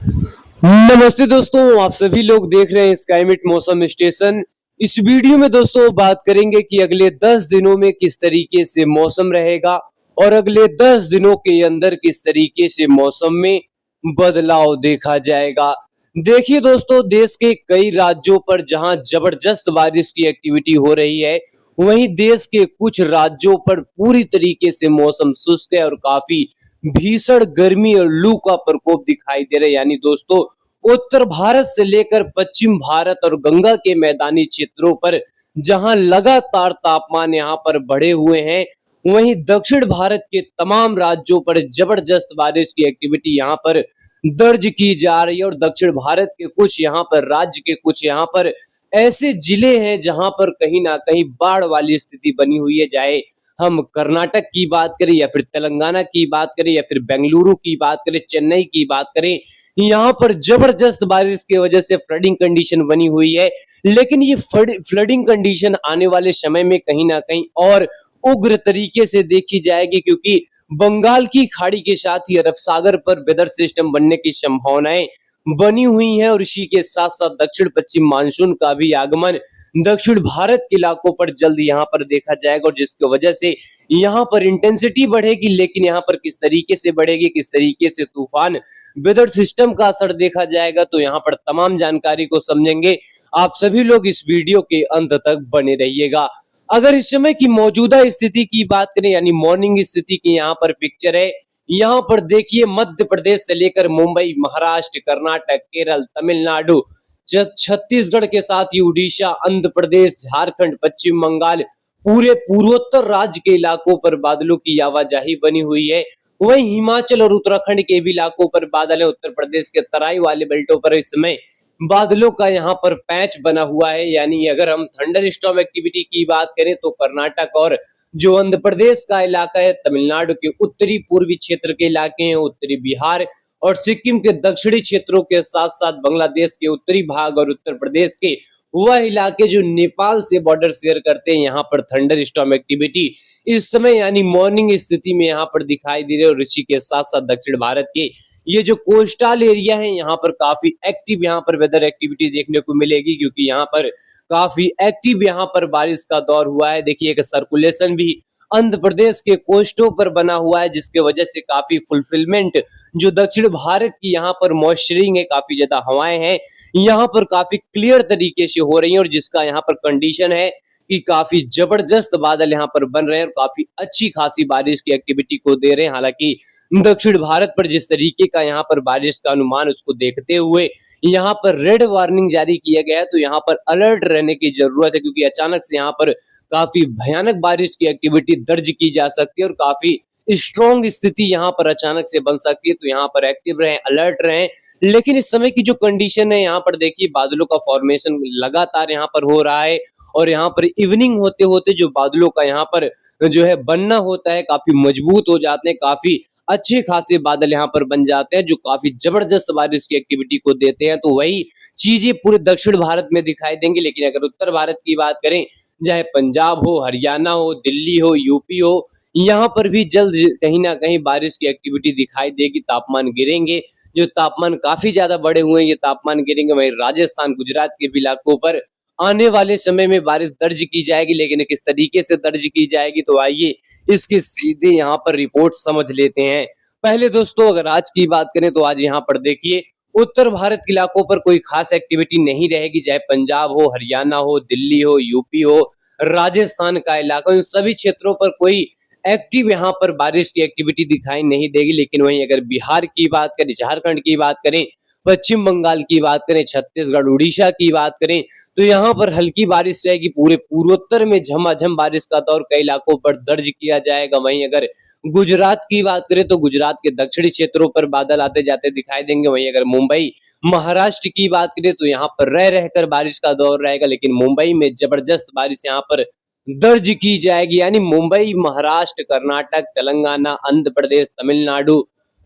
नमस्ते दोस्तों, आप सभी लोग देख रहे हैं स्काईमिट मौसम स्टेशन। इस वीडियो में दोस्तों बात करेंगे कि अगले 10 दिनों में किस तरीके से मौसम रहेगा और अगले 10 दिनों के अंदर किस तरीके से मौसम में बदलाव देखा जाएगा। देखिए दोस्तों, देश के कई राज्यों पर जहां जबरदस्त बारिश की एक्टिविटी हो रही है, वहीं देश के कुछ राज्यों पर पूरी तरीके से मौसम शुष्क है और काफी भीषण गर्मी और लू का प्रकोप दिखाई दे रहा है। यानी दोस्तों, उत्तर भारत से लेकर पश्चिम भारत और गंगा के मैदानी क्षेत्रों पर जहां लगातार तापमान यहां पर बढ़े हुए हैं, वहीं दक्षिण भारत के तमाम राज्यों पर जबरदस्त बारिश की एक्टिविटी यहां पर दर्ज की जा रही है। और दक्षिण भारत के कुछ यहां पर राज्य के कुछ यहां पर ऐसे जिले हैं जहां पर कहीं ना कहीं बाढ़ वाली स्थिति बनी हुई है। चाहे हम कर्नाटक की बात करें या फिर तेलंगाना की बात करें या फिर बेंगलुरु की बात करें, चेन्नई की बात करें, यहाँ पर जबरदस्त बारिश की वजह से फ्लडिंग कंडीशन बनी हुई है। लेकिन ये फ्लडिंग कंडीशन आने वाले समय में कहीं ना कहीं और उग्र तरीके से देखी जाएगी, क्योंकि बंगाल की खाड़ी के साथ ही अरब सागर पर वेदर सिस्टम बनने की संभावनाएं बनी हुई हैं और इसी के साथ साथ दक्षिण पश्चिम मानसून का भी आगमन दक्षिण भारत के इलाकों पर जल्द यहाँ पर देखा जाएगा। और जिसकी वजह से यहाँ पर इंटेंसिटी बढ़ेगी, लेकिन यहाँ पर किस तरीके से बढ़ेगी, किस तरीके से तूफान वेदर सिस्टम का असर देखा जाएगा, तो यहाँ पर तमाम जानकारी को समझेंगे। आप सभी लोग इस वीडियो के अंत तक बने रहिएगा। अगर इस समय की मौजूदा स्थिति की बात करें, यानी मॉर्निंग स्थिति की यहाँ पर पिक्चर है, यहाँ पर देखिए मध्य प्रदेश से लेकर मुंबई, महाराष्ट्र, कर्नाटक, केरल, तमिलनाडु, छत्तीसगढ़ के साथ ही उड़ीसा, आंध्र प्रदेश, झारखंड, पश्चिम बंगाल, पूरे पूर्वोत्तर राज्य के इलाकों पर बादलों की आवाजाही बनी हुई है। वहीं हिमाचल और उत्तराखंड के भी इलाकों पर बादल है। उत्तर प्रदेश के तराई वाले बेल्टों पर इस समय बादलों का यहाँ पर पैच बना हुआ है। यानी अगर हम थंडर स्टॉर्म एक्टिविटी की बात करें तो कर्नाटक और जो आंध्र प्रदेश का इलाका है, तमिलनाडु के उत्तरी पूर्वी क्षेत्र के इलाके हैं, उत्तरी बिहार और सिक्किम के दक्षिणी क्षेत्रों के साथ साथ बांग्लादेश के उत्तरी भाग और उत्तर प्रदेश के वह इलाके जो नेपाल से बॉर्डर शेयर करते हैं, यहाँ पर थंडर स्टॉर्म एक्टिविटी इस समय यानी मॉर्निंग स्थिति में यहाँ पर दिखाई दे रही है। और इसी के साथ साथ दक्षिण भारत के ये जो कोस्टल एरिया है, यहाँ पर काफी एक्टिव यहाँ पर वेदर एक्टिविटी देखने को मिलेगी, क्योंकि यहाँ पर काफी एक्टिव यहाँ पर बारिश का दौर हुआ है। देखिए एक सर्कुलेशन भी आंध्र प्रदेश के कोस्टों पर बना हुआ है, जिसके वजह से काफी फुलफिलमेंट जो दक्षिण भारत की यहाँ पर मॉइस्चरिंग है, काफी ज्यादा हवाएं हैं, यहाँ पर काफी क्लियर तरीके से हो रही है। और जिसका यहाँ पर कंडीशन है कि काफी जबरदस्त बादल यहाँ पर बन रहे हैं और काफी अच्छी खासी बारिश की एक्टिविटी को दे रहे हैं। हालांकि दक्षिण भारत पर जिस तरीके का यहाँ पर बारिश का अनुमान, उसको देखते हुए यहाँ पर रेड वार्निंग जारी किया गया है, तो यहाँ पर अलर्ट रहने की जरूरत है, क्योंकि अचानक से यहाँ पर काफी भयानक बारिश की एक्टिविटी दर्ज की जा सकती है और काफी स्ट्रॉन्ग स्थिति यहाँ पर अचानक से बन सकती है। तो यहाँ पर एक्टिव रहें, अलर्ट रहें। लेकिन इस समय की जो कंडीशन है, यहाँ पर देखिए बादलों का फॉर्मेशन लगातार यहाँ पर हो रहा है और यहाँ पर इवनिंग होते होते जो बादलों का यहाँ पर जो है बनना होता है, काफी मजबूत हो जाते हैं, काफी अच्छे खासे बादल यहाँ पर बन जाते हैं, जो काफी जबरदस्त बारिश की एक्टिविटी को देते हैं। तो वही चीजें पूरे दक्षिण भारत में दिखाई देंगी। लेकिन अगर उत्तर भारत की बात करें, चाहे पंजाब हो, हरियाणा हो, दिल्ली हो, यूपी हो, यहाँ पर भी जल्द कहीं ना कहीं बारिश की एक्टिविटी दिखाई देगी। तापमान गिरेंगे, जो तापमान काफी ज्यादा बढ़े हुए हैं, ये तापमान गिरेंगे। वहीं राजस्थान, गुजरात के भी इलाकों पर आने वाले समय में बारिश दर्ज की जाएगी। लेकिन किस तरीके से दर्ज की जाएगी, तो आइए इसके सीधे यहाँ पर रिपोर्ट समझ लेते हैं। पहले दोस्तों अगर आज की बात करें तो आज यहाँ पर देखिए उत्तर भारत के इलाकों पर कोई खास एक्टिविटी नहीं रहेगी। चाहे पंजाब हो, हरियाणा हो, दिल्ली हो, यूपी हो, राजस्थान का इलाका, इन सभी क्षेत्रों पर कोई एक्टिव यहाँ पर बारिश की एक्टिविटी दिखाई नहीं देगी। लेकिन वहीं अगर बिहार की बात करें, झारखंड की बात करें, पश्चिम बंगाल की बात करें, छत्तीसगढ़, उड़ीसा की बात करें, तो यहाँ पर हल्की बारिश रहेगी। पूरे पूर्वोत्तर में झमाझम बारिश का दौर कई इलाकों पर दर्ज किया जाएगा। वहीं अगर गुजरात की बात करें तो गुजरात के दक्षिणी क्षेत्रों पर बादल आते जाते दिखाई देंगे। वहीं अगर मुंबई, महाराष्ट्र की बात करें तो यहाँ पर रह रहकर बारिश का दौर रहेगा, लेकिन मुंबई में जबरदस्त बारिश यहाँ पर दर्ज की जाएगी। यानी मुंबई, महाराष्ट्र, कर्नाटक, तेलंगाना, आंध्र प्रदेश, तमिलनाडु,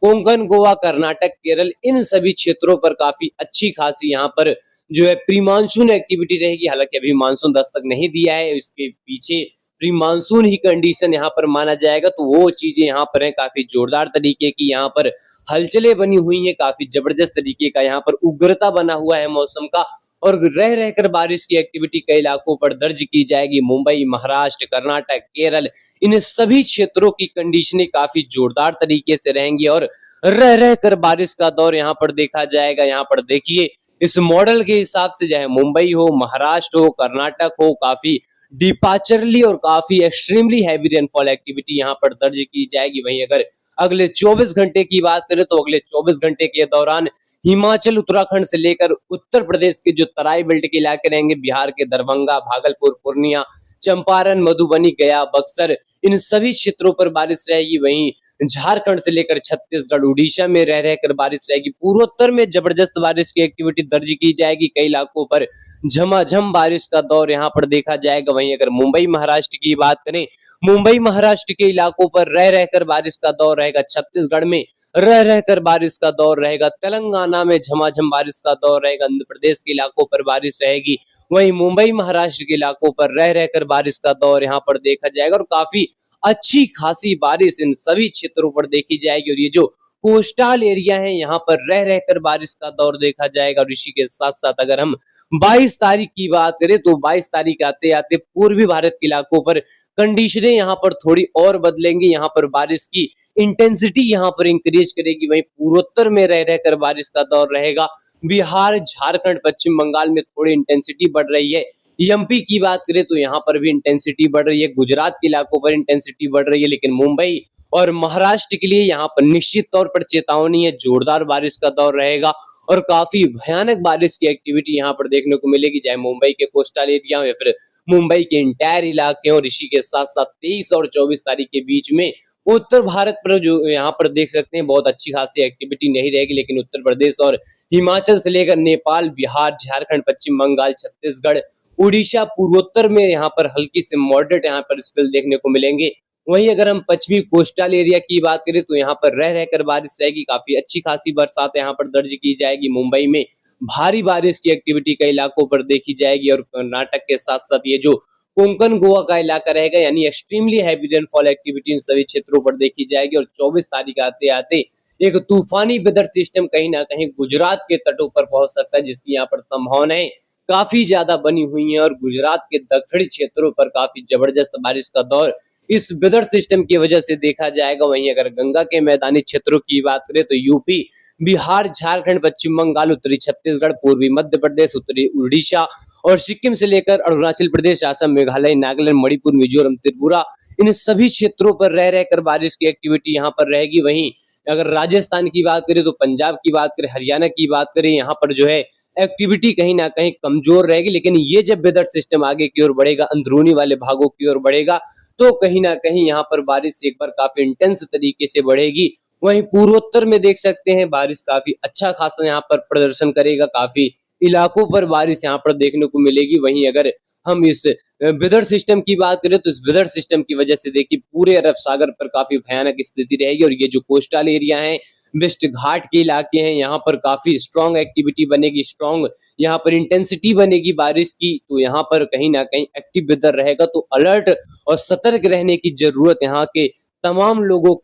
कोंकण, गोवा, कर्नाटक, केरल, इन सभी क्षेत्रों पर काफी अच्छी खासी यहाँ पर जो है प्री मानसून एक्टिविटी रहेगी। हालांकि अभी मानसून दस्तक नहीं दिया है, इसके पीछे प्री मानसून ही कंडीशन यहाँ पर माना जाएगा। तो वो चीजें यहाँ पर है, काफी जोरदार तरीके की यहाँ पर हलचलें बनी हुई है, काफी जबरदस्त तरीके का यहाँ पर उग्रता बना हुआ है मौसम का। और रह रहकर बारिश की एक्टिविटी कई इलाकों पर दर्ज की जाएगी। मुंबई, महाराष्ट्र, कर्नाटक, केरल, इन सभी क्षेत्रों की कंडीशनें काफी जोरदार तरीके से रहेंगी और रह रहकर बारिश का दौर यहाँ पर देखा जाएगा। यहाँ पर देखिए, इस मॉडल के हिसाब से चाहे मुंबई हो, महाराष्ट्र हो, कर्नाटक हो, काफी डिपार्चरली और काफी एक्सट्रीमली हैवी रेनफॉल एक्टिविटी यहाँ पर दर्ज की जाएगी। वहीं अगर अगले 24 घंटे की बात करें तो अगले 24 घंटे के दौरान हिमाचल, उत्तराखंड से लेकर उत्तर प्रदेश के जो तराई बेल्ट के इलाके रहेंगे, बिहार के दरभंगा, भागलपुर, पूर्णिया, चंपारण, मधुबनी, गया, बक्सर, इन सभी क्षेत्रों पर बारिश रहेगी। वहीं झारखंड से लेकर छत्तीसगढ़, उड़ीसा में रह रहकर बारिश रहेगी। पूर्वोत्तर में जबरदस्त बारिश की एक्टिविटी दर्ज की जाएगी। कई इलाकों पर झमाझम बारिश का दौर यहाँ पर देखा जाएगा। वहीं अगर मुंबई, महाराष्ट्र की बात करें, मुंबई, महाराष्ट्र के इलाकों पर रह रहकर बारिश का दौर रहेगा। छत्तीसगढ़ में रह रहकर बारिश का दौर रहेगा। तेलंगाना में झमाझम बारिश का दौर रहेगा। आंध्र प्रदेश के इलाकों पर बारिश रहेगी। वहीं मुंबई, महाराष्ट्र के इलाकों पर रह रहकर बारिश का दौर यहाँ पर देखा जाएगा और काफी अच्छी खासी बारिश इन सभी क्षेत्रों पर देखी जाएगी। और ये जो कोस्टल एरिया है, यहाँ पर रह रहकर बारिश का दौर देखा जाएगा। और इसी के साथ साथ अगर हम 22 तारीख की बात करें तो 22 तारीख आते आते पूर्वी भारत के इलाकों पर कंडीशनें यहाँ पर थोड़ी और बदलेंगी। यहाँ पर बारिश की इंटेंसिटी यहाँ पर इंक्रीज करेगी। वहीं पूर्वोत्तर में रह रहकर बारिश का दौर रहेगा। बिहार, झारखंड, पश्चिम बंगाल में थोड़ी इंटेंसिटी बढ़ रही है। एमपी की बात करें तो यहाँ पर भी इंटेंसिटी बढ़ रही है। गुजरात के इलाकों पर इंटेंसिटी बढ़ रही है। लेकिन मुंबई और महाराष्ट्र के लिए यहाँ पर निश्चित तौर पर चेतावनी है, जोरदार बारिश का दौर रहेगा और काफी भयानक बारिश की एक्टिविटी यहाँ पर देखने को मिलेगी, चाहे मुंबई के कोस्टल एरिया हो या फिर मुंबई के इंटायर इलाके। और इसी के साथ साथ 23 और 24 तारीख के बीच में उत्तर भारत पर जो यहाँ पर देख सकते हैं बहुत अच्छी खासी एक्टिविटी नहीं रहेगी। लेकिन उत्तर प्रदेश और हिमाचल से लेकर नेपाल, बिहार, झारखंड, पश्चिम बंगाल, छत्तीसगढ़, उड़ीसा, पूर्वोत्तर में यहाँ पर हल्की से मॉडरेट यहाँ पर स्पेल देखने को मिलेंगे। वहीं अगर हम पश्चिमी कोस्टल एरिया की बात करें तो यहाँ पर रह रहकर बारिश रहेगी। काफी अच्छी खासी बरसात यहाँ पर दर्ज की जाएगी। मुंबई में भारी बारिश की एक्टिविटी कई इलाकों पर देखी जाएगी। और कर्नाटक के साथ साथ ये जो कोंकण, गोवा का इलाका रहेगा, यानी extremely heavy rainfall activity in सभी क्षेत्रों पर देखी जाएगी। और 24 तारीख आते आते एक तूफानी वेदर सिस्टम कहीं ना कहीं गुजरात के तटों पर पहुंच सकता है, जिसकी यहाँ पर संभावनाएं काफी ज्यादा बनी हुई हैं। और गुजरात के दक्षिणी क्षेत्रों पर काफी जबरदस्त बारिश का दौर इस वेदर सिस्टम की वजह से देखा जाएगा। वहीं अगर गंगा के मैदानी क्षेत्रों की बात करें तो यूपी, बिहार, झारखंड, पश्चिम बंगाल, उत्तरी छत्तीसगढ़, पूर्वी मध्य प्रदेश, उत्तरी उड़ीसा और सिक्किम से लेकर अरुणाचल प्रदेश, असम, मेघालय, नागालैंड, मणिपुर, मिजोरम, त्रिपुरा, इन सभी क्षेत्रों पर रह रहकर बारिश की एक्टिविटी यहाँ पर रहेगी। वहीं अगर राजस्थान की बात करें तो पंजाब की बात करें, हरियाणा की बात करें, यहाँ पर जो है एक्टिविटी कहीं ना कहीं कमजोर रहेगी। लेकिन ये जब वेदर सिस्टम आगे की ओर बढ़ेगा, अंदरूनी वाले भागों की ओर बढ़ेगा, तो कहीं ना कहीं यहाँ पर बारिश एक बार काफी इंटेंस तरीके से बढ़ेगी। वहीं पूर्वोत्तर में देख सकते हैं बारिश काफी अच्छा खासा यहाँ पर प्रदर्शन करेगा। काफी इलाकों पर बारिश यहाँ पर देखने को मिलेगी। वहीं अगर हम इस वेदर सिस्टम की बात करें तो इस वेदर सिस्टम की वजह से देखिए पूरे अरब सागर पर काफी भयानक स्थिति रहेगी। और ये जो कोस्टल एरिया है, वेस्ट घाट के इलाके हैं, यहाँ पर काफी स्ट्रॉन्ग एक्टिविटी बनेगी, स्ट्रॉन्ग यहाँ पर इंटेंसिटी बनेगी बारिश की। तो यहाँ पर कहीं ना कहीं एक्टिव वेदर रहेगा। तो अलर्ट और सतर्क रहने की जरूरत यहाँ के तमाम लोगों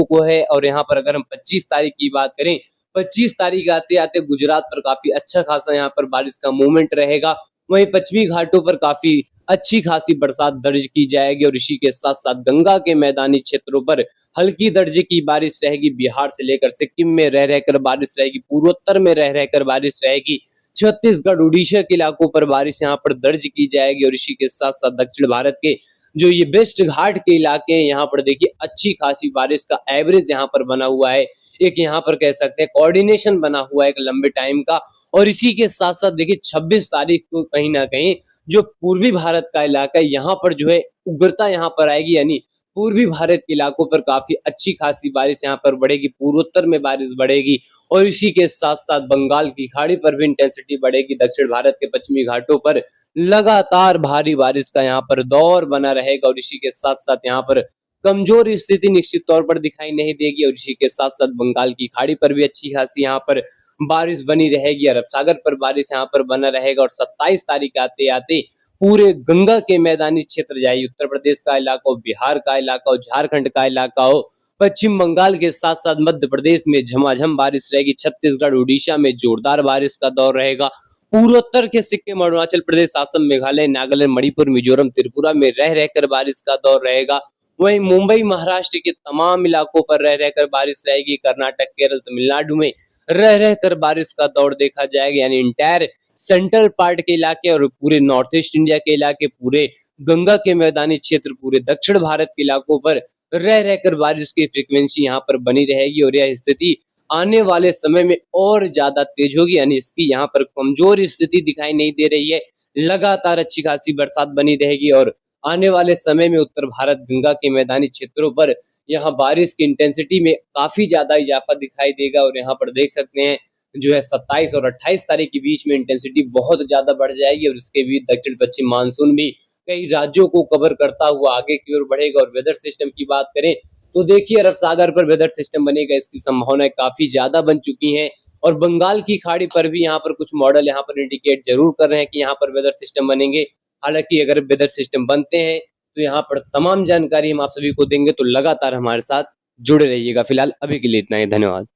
को है। और यहाँ पर अगर हम 25 तारीख की बात करें, 25 तारीख आते आते गुजरात पर काफी अच्छा खासा यहाँ पर बारिश का मूवमेंट रहेगा। वहीं पश्चिमी घाटों पर काफी अच्छी खासी बरसात दर्ज की जाएगी। और इसी के साथ साथ गंगा के मैदानी क्षेत्रों पर हल्की दर्जे की बारिश रहेगी। बिहार से लेकर सिक्किम में रह रहकर बारिश रहेगी। पूर्वोत्तर में रह रहकर बारिश रहेगी। छत्तीसगढ़, उड़ीसा के इलाकों पर बारिश यहाँ पर दर्ज की जाएगी। और इसी के साथ साथ दक्षिण भारत के जो ये वेस्ट घाट के इलाके हैं, यहाँ पर देखिए अच्छी खासी बारिश का एवरेज यहाँ पर बना हुआ है। एक यहाँ पर कह सकते हैं कोऑर्डिनेशन बना हुआ है एक लंबे टाइम का। और इसी के साथ साथ देखिए 26 तारीख को कहीं ना कहीं जो पूर्वी भारत का इलाका है, यहाँ पर जो है उग्रता यहाँ पर आएगी, यानी पूर्वी भारत के इलाकों पर काफी अच्छी खासी बारिश यहाँ पर बढ़ेगी। पूर्वोत्तर में बारिश बढ़ेगी। और इसी के साथ साथ बंगाल की खाड़ी पर भी इंटेंसिटी बढ़ेगी। दक्षिण भारत के पश्चिमी घाटों पर लगातार भारी बारिश का यहाँ पर दौर बना रहेगा। और इसी के साथ साथ यहाँ पर कमजोर स्थिति निश्चित तौर पर दिखाई नहीं देगी। और इसी के साथ साथ बंगाल की खाड़ी पर भी अच्छी खासी यहाँ पर बारिश बनी रहेगी। अरब सागर पर बारिश यहाँ पर बना रहेगा। और 27 तारीख आते आते पूरे गंगा के मैदानी क्षेत्र, चाहे उत्तर प्रदेश का इलाका हो, बिहार का इलाका हो, झारखंड का इलाका हो, पश्चिम बंगाल के साथ-साथ मध्य प्रदेश में झमाझम बारिश रहेगी, छत्तीसगढ़, उड़ीसा में जोरदार बारिश का दौर रहेगा। पूर्वोत्तर के सिक्किम, अरुणाचल प्रदेश, असम, मेघालय, नागालैंड, मणिपुर, मिजोरम, त्रिपुरा में रह रहकर बारिश का दौर रहेगा। वहीं मुंबई, महाराष्ट्र के तमाम इलाकों पर रह रहकर बारिश रहेगी। कर्नाटक, केरल, तमिलनाडु में रह रहकर बारिश का दौर देखा जाएगा। यानी इंटायर सेंट्रल पार्ट के इलाके और पूरे नॉर्थ ईस्ट इंडिया के इलाके, पूरे गंगा के मैदानी क्षेत्र, पूरे दक्षिण भारत के इलाकों पर रह रहकर बारिश की फ्रीक्वेंसी यहाँ पर बनी रहेगी और यह स्थिति आने वाले समय में और ज्यादा तेज होगी। यानी इसकी यहाँ पर कमजोर स्थिति दिखाई नहीं दे रही है। लगातार अच्छी खासी बरसात बनी रहेगी और आने वाले समय में उत्तर भारत गंगा के मैदानी क्षेत्रों पर यहाँ बारिश की इंटेंसिटी में काफी ज्यादा इजाफा दिखाई देगा। और यहाँ पर देख सकते हैं जो है 27 और 28 तारीख के बीच में इंटेंसिटी बहुत ज्यादा बढ़ जाएगी और इसके बीच दक्षिण पश्चिम मानसून भी कई राज्यों को कवर करता हुआ आगे की ओर बढ़ेगा। और वेदर सिस्टम की बात करें तो देखिए अरब सागर पर वेदर सिस्टम बनेगा, इसकी संभावनाएं काफी ज्यादा बन चुकी हैं। और बंगाल की खाड़ी पर भी यहाँ पर कुछ मॉडल यहाँ पर इंडिकेट जरूर कर रहे हैं कि यहाँ पर वेदर सिस्टम बनेंगे। हालांकि अगर वेदर सिस्टम बनते हैं तो यहाँ पर तमाम जानकारी हम आप सभी को देंगे, तो लगातार हमारे साथ जुड़े रहिएगा। फिलहाल अभी के लिए इतना ही, धन्यवाद।